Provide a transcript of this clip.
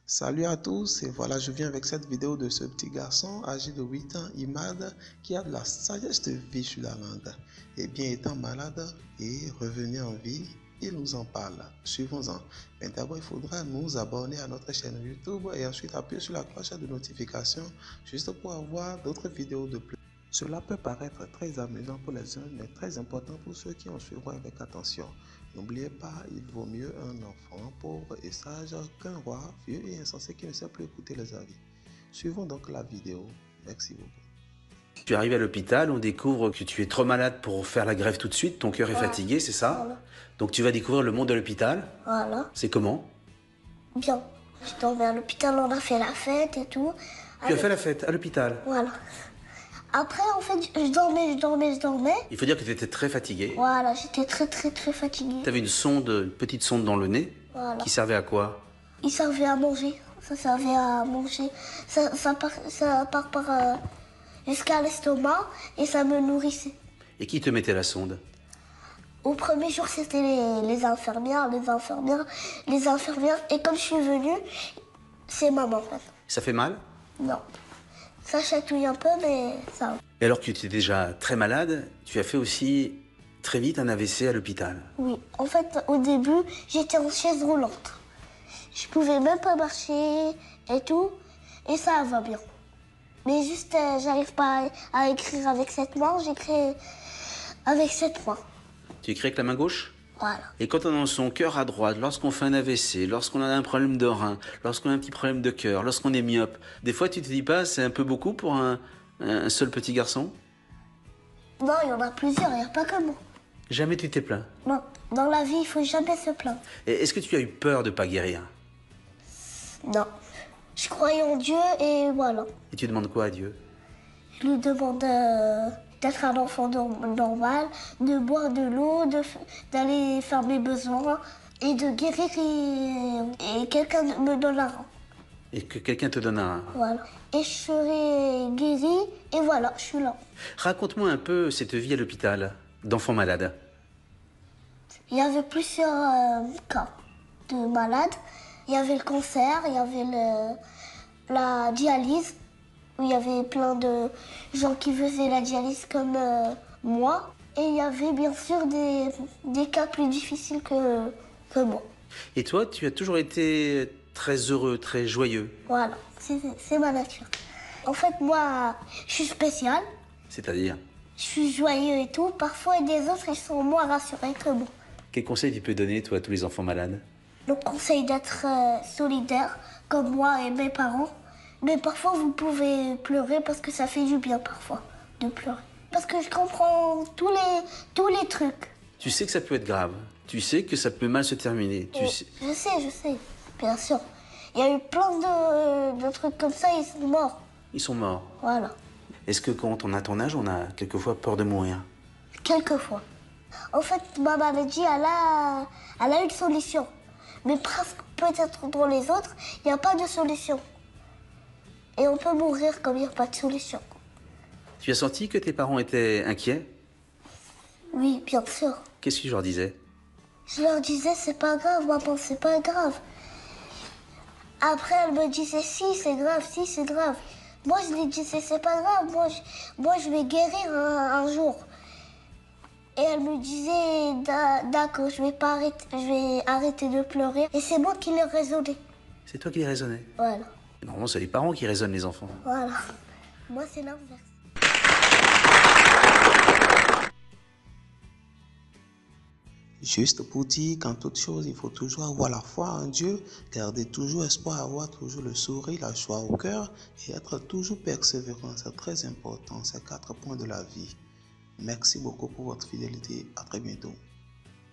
Salut à tous, et voilà, je viens avec cette vidéo de ce petit garçon âgé de 8 ans, Imad, qui a de la sagesse de vie sur la langue. Et bien étant malade et revenu en vie, il nous en parle. Suivons-en. Mais d'abord, il faudra nous abonner à notre chaîne YouTube et ensuite appuyer sur la cloche de notification juste pour avoir d'autres vidéos de plus. Cela peut paraître très amusant pour les uns, mais très important pour ceux qui en suivront avec attention. N'oubliez pas, il vaut mieux un enfant pauvre et sage qu'un roi vieux et insensé qui ne sait plus écouter les avis. Suivons donc la vidéo. Merci beaucoup. Tu arrives à l'hôpital, on découvre que tu es trop malade pour faire la greffe tout de suite, ton cœur est fatigué, c'est ça? Voilà. Donc tu vas découvrir le monde de l'hôpital. Voilà. C'est comment? Bien. Je dormais à l'hôpital, on a fait la fête et tout. Tu as fait la fête à l'hôpital. Voilà. Après, en fait, je dormais. Il faut dire que tu étais très fatigué. Voilà, j'étais très fatiguée. Tu avais une petite sonde dans le nez. Voilà. Qui servait à quoi? Il servait à manger. Ça servait à manger. Ça part par jusqu'à l'estomac et ça me nourrissait. Et qui te mettait la sonde? Au premier jour, c'était les infirmières. Et quand je suis venue, c'est maman, en fait. Ça fait mal? Non. Ça chatouille un peu, mais ça va. Et alors que tu étais déjà très malade, tu as fait aussi très vite un AVC à l'hôpital. Oui, en fait, au début, j'étais en chaise roulante. Je pouvais même pas marcher et tout, et ça va bien. Mais juste, j'arrive pas à écrire avec cette main, j'écris avec cette main. Tu écris avec la main gauche? Voilà. Et quand on a son cœur à droite, lorsqu'on fait un AVC, lorsqu'on a un problème de rein, lorsqu'on a un petit problème de cœur, lorsqu'on est myope, des fois tu te dis pas c'est un peu beaucoup pour un seul petit garçon? Non, il y en a plusieurs, il n'y a pas que moi. Jamais tu t'es plaint? Non, dans la vie, il faut jamais se plaindre. Et est-ce que tu as eu peur de pas guérir? Non. Je croyais en Dieu et voilà. Et tu demandes quoi à Dieu? Je lui demande d'être un enfant normal, de boire de l'eau, d'aller faire mes besoins et de guérir et quelqu'un me donne un rein. Et que quelqu'un te donne un... Voilà. Et je serai guérie et voilà, je suis là. Raconte-moi un peu cette vie à l'hôpital d'enfant malade. Il y avait plusieurs cas de malades. Il y avait le cancer, il y avait la dialyse, où il y avait plein de gens qui faisaient la dialyse comme moi. Et il y avait bien sûr des cas plus difficiles que moi. Et toi, tu as toujours été très heureux, très joyeux. Voilà, c'est ma nature. En fait, moi, je suis spécial. C'est-à-dire? Je suis joyeux et tout. Parfois, des autres, ils sont moins rassurés que moi. Quel conseil tu peux donner, toi, à tous les enfants malades? Le conseil d'être solidaire, comme moi et mes parents. Mais parfois, vous pouvez pleurer parce que ça fait du bien, parfois, de pleurer. Parce que je comprends tous les trucs. Tu sais que ça peut être grave. Tu sais que ça peut mal se terminer. Je sais, bien sûr. Il y a eu plein de trucs comme ça, ils sont morts. Ils sont morts. Voilà. Est-ce que quand on a ton âge, on a quelquefois peur de mourir? Quelquefois. En fait, ma maladie, elle a une solution. Mais presque peut-être dans les autres, il n'y a pas de solution. Et on peut mourir comme il n'y a pas de solution. Tu as senti que tes parents étaient inquiets? Oui, bien sûr. Qu'est-ce que tu leur disais? Je leur disais, c'est pas grave, maman, c'est pas grave. Après, elle me disait, si, c'est grave, si, c'est grave. Moi, je lui disais, c'est pas grave, moi, je vais guérir un jour. Et elle me disait, d'accord, je vais arrêter de pleurer. Et c'est moi qui l'ai raisonné. C'est toi qui les raisonnais? Voilà. Normalement, c'est les parents qui raisonnent les enfants. Voilà. Moi, c'est l'inverse. Juste pour dire qu'en toute chose, il faut toujours avoir la foi en Dieu, garder toujours espoir, avoir toujours le sourire, la joie au cœur et être toujours persévérant. C'est très important, ces 4 points de la vie. Merci beaucoup pour votre fidélité. À très bientôt.